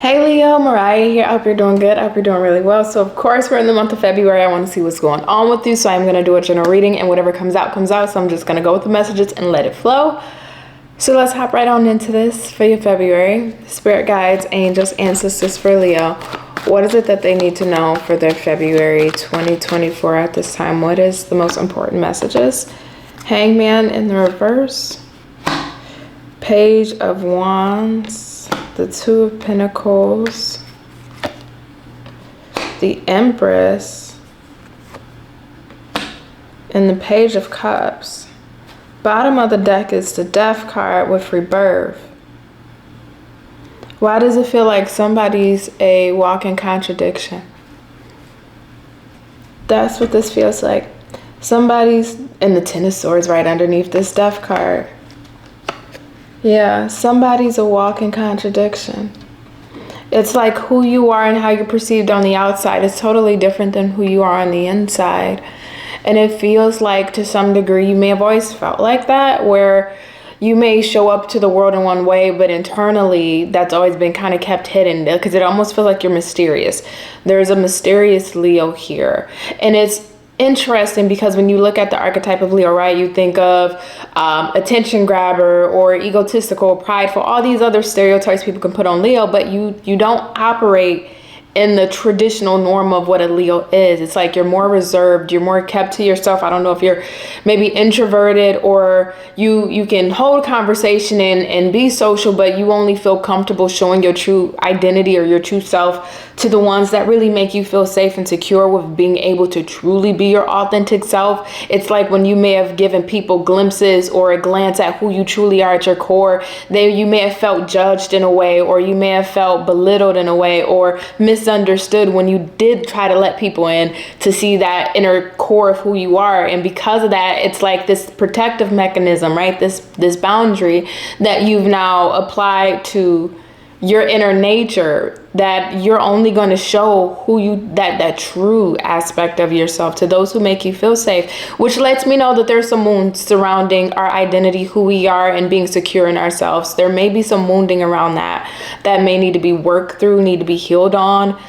Hey Leo, Mariah here. I hope you're doing good. I hope you're doing really well. So of course we're in the month of February. I want to see what's going on with you. So I'm going to do a general reading and whatever comes out, comes out. So I'm just going to go with the messages and let it flow. So let's hop right on into this for your February. Spirit guides, angels, ancestors for Leo. What is it that they need to know for their February 2024 at this time? What is the most important messages? Hangman in the reverse. Page of Wands. The Two of Pentacles, the Empress, and the Page of Cups. Bottom of the deck is the Death card with rebirth. Why does it feel like somebody's a walking contradiction? That's what this feels like. Somebody's in the Ten of Swords right underneath this Death card. Yeah, somebody's a walking contradiction. It's like who you are and how you're perceived on the outside is totally different than who you are on the inside. And it feels like to some degree you may have always felt like that, where you may show up to the world in one way, but internally that's always been kind of kept hidden because it almost feels like you're mysterious. There's a mysterious Leo here. And it's interesting because when you look at the archetype of Leo, right, you think of attention grabber or egotistical, prideful, all these other stereotypes people can put on Leo, but you don't operate in the traditional norm of what a Leo is. It's like you're more reserved, you're more kept to yourself. I don't know if you're maybe introverted or you can hold conversation and be social, but you only feel comfortable showing your true identity or your true self to the ones that really make you feel safe and secure with being able to truly be your authentic self. It's like when you may have given people glimpses or a glance at who you truly are at your core, you may have felt judged in a way, or you may have felt belittled in a way, or misunderstood when you did try to let people in to see that inner core of who you are. And because of that, it's like this protective mechanism, right? This boundary that you've now applied to your inner nature, that you're only going to show who you, that true aspect of yourself to those who make you feel safe, which lets me know that there's some wounds surrounding our identity, who we are, and being secure in ourselves. There may be some wounding around that may need to be worked through, need to be healed on,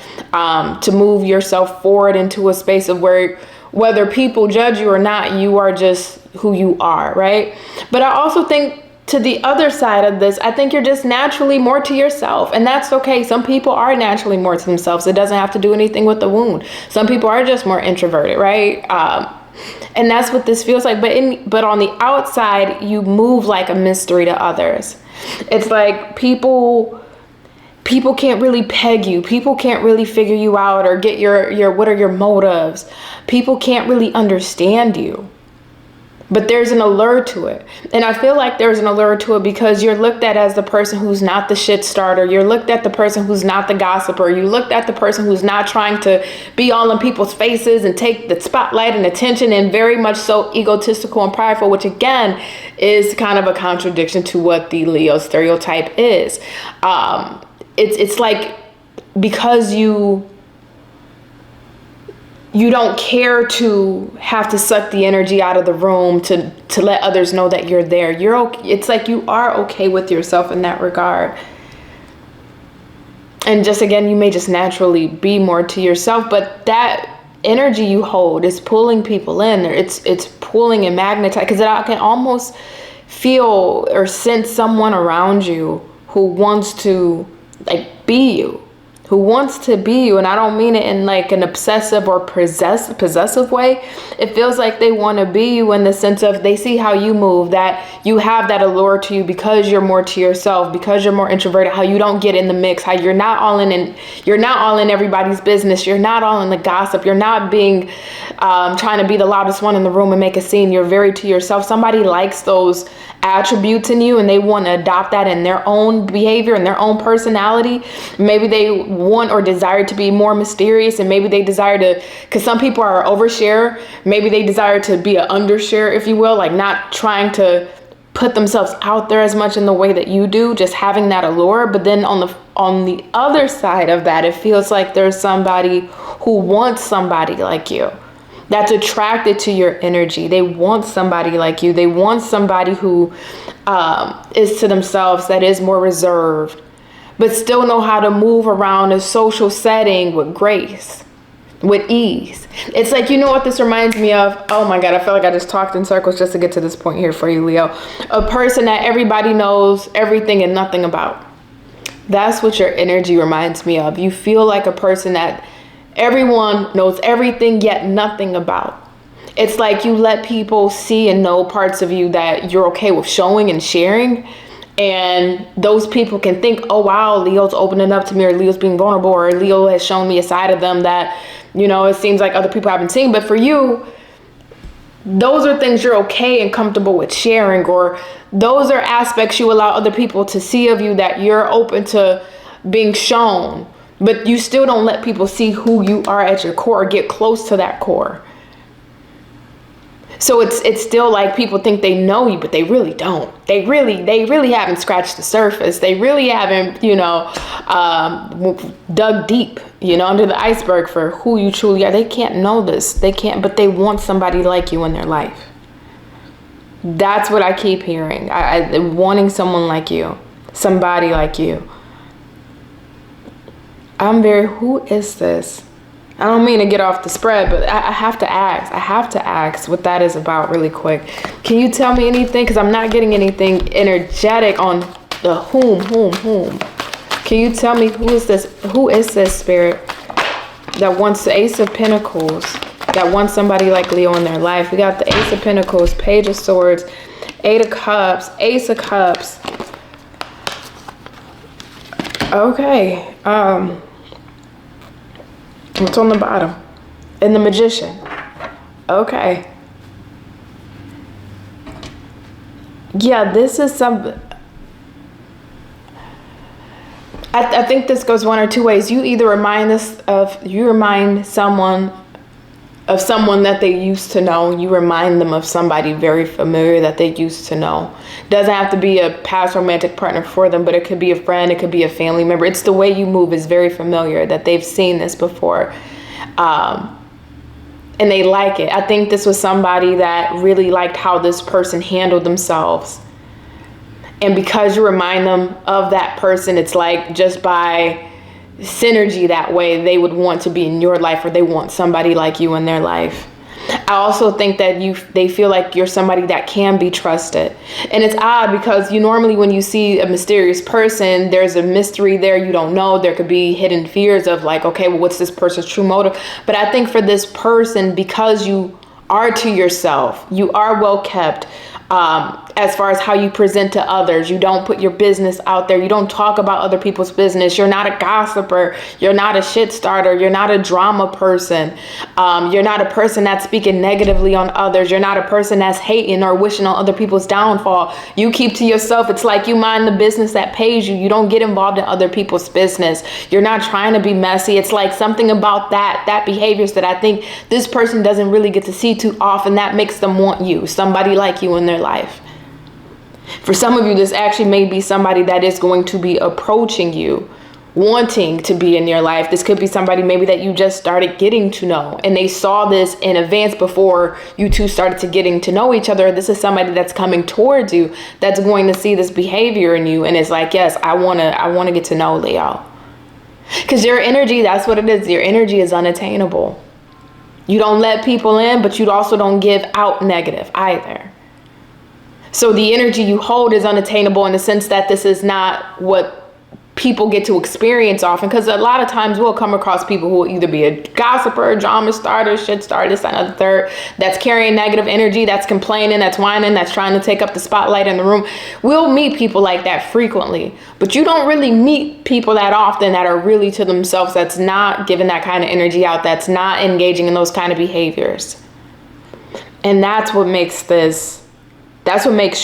to move yourself forward into a space of where whether people judge you or not, you are just who you are, right? But I also think to the other side of this, I think you're just naturally more to yourself, and that's okay. Some people are naturally more to themselves. It doesn't have to do anything with the wound. Some people are just more introverted, right? And that's what this feels like. But on the outside, you move like a mystery to others. It's like people can't really peg you. People can't really figure you out or get your what are your motives. People can't really understand you. But there's an allure to it. And I feel like there's an allure to it because you're looked at as the person who's not the shit starter. You're looked at the person who's not the gossiper. You looked at the person who's not trying to be all in people's faces and take the spotlight and attention, and very much so egotistical and prideful, which again is kind of a contradiction to what the Leo stereotype is. It's like because you don't care to have to suck the energy out of the room to let others know that you're there. You're okay. It's like you are okay with yourself in that regard. And just again, you may just naturally be more to yourself, but that energy you hold is pulling people in. It's pulling and magnetizing, because I can almost feel or sense someone around you who wants to like be you. Who wants to be you. And I don't mean it in like an obsessive or possessive way. It feels like they want to be you in the sense of they see how you move, that you have that allure to you because you're more to yourself, because you're more introverted, how you don't get in the mix, how you're not all in everybody's business. You're not all in the gossip. You're not being trying to be the loudest one in the room and make a scene. You're very to yourself. Somebody likes those attributes in you and they want to adopt that in their own behavior and their own personality. Maybe they want or desire to be more mysterious, and maybe they desire to, because some people are overshare, maybe they desire to be an undershare, if you will, like not trying to put themselves out there as much in the way that you do, just having that allure. But then on the other side of that, it feels like there's somebody who wants somebody like you, that's attracted to your energy. They want somebody like you. They want somebody who is to themselves, that is more reserved, but still know how to move around a social setting with grace, with ease. It's like, you know what this reminds me of? Oh my God, I feel like I just talked in circles just to get to this point here for you, Leo. A person that everybody knows everything and nothing about. That's what your energy reminds me of. You feel like a person that everyone knows everything yet nothing about. It's like you let people see and know parts of you that you're okay with showing and sharing. And those people can think, oh, wow, Leo's opening up to me, or Leo's being vulnerable, or Leo has shown me a side of them that, you know, it seems like other people haven't seen. But for you, those are things you're okay and comfortable with sharing, or those are aspects you allow other people to see of you that you're open to being shown. But you still don't let people see who you are at your core, or get close to that core. So it's still like people think they know you, but they really don't. They really haven't scratched the surface. They really haven't, you know, dug deep, you know, under the iceberg for who you truly are. They can't know this. They can't, but they want somebody like you in their life. That's what I keep hearing. I wanting someone like you, somebody like you. Who is this? I don't mean to get off the spread, but I have to ask. I have to ask what that is about really quick. Can you tell me anything? Because I'm not getting anything energetic on the whom. Can you tell me who is this? Who is this spirit that wants the Ace of Pentacles, that wants somebody like Leo in their life? We got the Ace of Pentacles, Page of Swords, Eight of Cups, Ace of Cups. Okay. What's on the bottom? And the Magician. Okay. Yeah, this is I think this goes one or two ways. You either remind someone of someone that they used to know. You remind them of somebody very familiar that they used to know. Doesn't have to be a past romantic partner for them, but it could be a friend, it could be a family member. It's the way you move is very familiar, that they've seen this before. And they like it. I think this was somebody that really liked how this person handled themselves. And because you remind them of that person, it's like just by synergy that way, they would want to be in your life, or they want somebody like you in their life. I also think that they feel like you're somebody that can be trusted. And it's odd because you normally, when you see a mysterious person, there's a mystery there. You don't know. There could be hidden fears of like, okay, well, what's this person's true motive? But I think for this person, because you are to yourself, you are well kept. As far as how you present to others, you don't put your business out there. You don't talk about other people's business. You're not a gossiper. You're not a shit starter. You're not a drama person. You're not a person that's speaking negatively on others. You're not a person that's hating or wishing on other people's downfall. You keep to yourself. It's like you mind the business that pays you. You don't get involved in other people's business. You're not trying to be messy. It's like something about that behaviors that I think this person doesn't really get to see too often, that makes them want you, somebody like you in their life. For some of you, this actually may be somebody that is going to be approaching you, wanting to be in your life. This could be somebody maybe that you just started getting to know, and they saw this in advance before you two started to getting to know each other. This is somebody that's coming towards you, that's going to see this behavior in you, and it's like, yes, I want to get to know Leo. Because your energy, that's what it is. Your energy is unattainable. You don't let people in, but you also don't give out negative either. So the energy you hold is unattainable in the sense that this is not what people get to experience often. Because a lot of times we'll come across people who will either be a gossiper, drama starter, shit starter, this, that, and the third, that's carrying negative energy, that's complaining, that's whining, that's trying to take up the spotlight in the room. We'll meet people like that frequently. But you don't really meet people that often that are really to themselves, that's not giving that kind of energy out, that's not engaging in those kind of behaviors. And that's what makes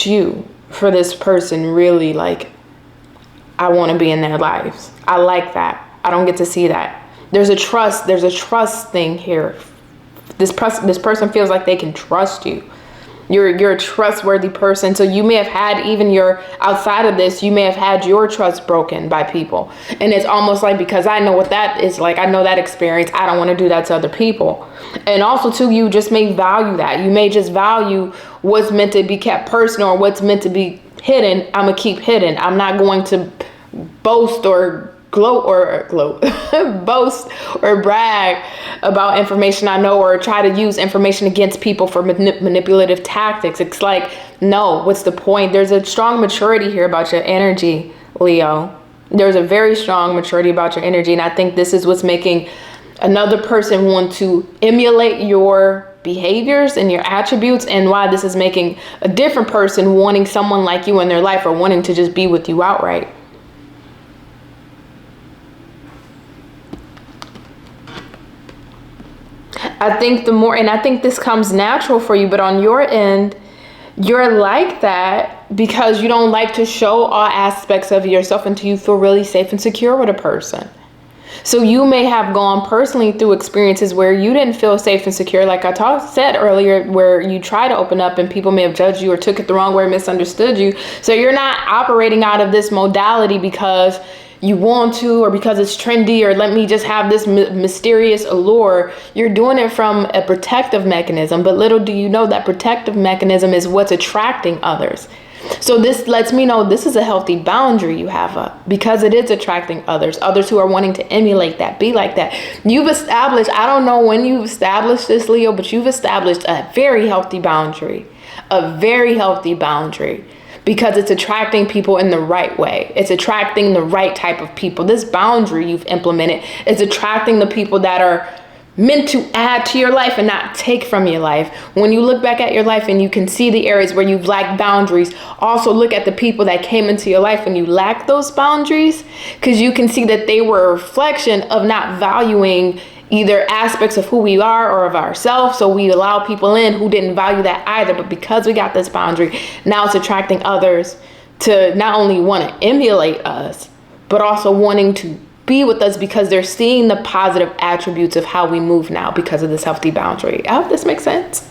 you, for this person, really like, I want to be in their lives. I like that. I don't get to see that. There's a trust thing here. This person feels like they can trust you. You're a trustworthy person. So you may have had, outside of this, you may have had your trust broken by people. And it's almost like, because I know what that is like, I know that experience, I don't want to do that to other people. And also too, you just may value that. You may just value what's meant to be kept personal, or what's meant to be hidden, I'm going to keep hidden. I'm not going to boast or boast or brag about information I know, or try to use information against people for manipulative tactics. It's like, no, what's the point? There's a strong maturity here about your energy, Leo. There's a very strong maturity about your energy. And I think this is what's making another person want to emulate your behaviors and your attributes, and why this is making a different person wanting someone like you in their life, or wanting to just be with you outright. I think I think this comes natural for you, but on your end, you're like that because you don't like to show all aspects of yourself until you feel really safe and secure with a person. So you may have gone personally through experiences where you didn't feel safe and secure, like I said earlier, where you try to open up and people may have judged you or took it the wrong way or misunderstood you. So you're not operating out of this modality because you want to, or because it's trendy, or let me just have this mysterious allure. You're doing it from a protective mechanism, but little do you know that protective mechanism is what's attracting others. So this lets me know this is a healthy boundary you have up, because it is attracting others who are wanting to emulate that, be like that. You've established, I don't know when you've established this, Leo, but you've established a very healthy boundary, because it's attracting people in the right way. It's attracting the right type of people. This boundary you've implemented is attracting the people that are meant to add to your life and not take from your life. When you look back at your life and you can see the areas where you've lacked boundaries, also look at the people that came into your life when you lacked those boundaries, because you can see that they were a reflection of not valuing either aspects of who we are or of ourselves. So we allow people in who didn't value that either. But because we got this boundary, now it's attracting others to not only want to emulate us, but also wanting to be with us because they're seeing the positive attributes of how we move now because of this healthy boundary. I hope this makes sense.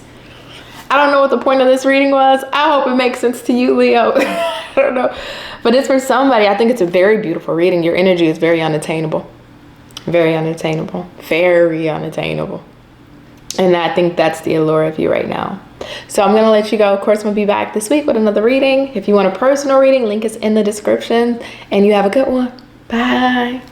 I don't know what the point of this reading was. I hope it makes sense to you, Leo. I don't know. But it's for somebody. I think it's a very beautiful reading. Your energy is very unattainable. Very unattainable. Very unattainable. And I think that's the allure of you right now. So I'm going to let you go. Of course, I'm going to be back this week with another reading. If you want a personal reading, link is in the description. And you have a good one. Bye.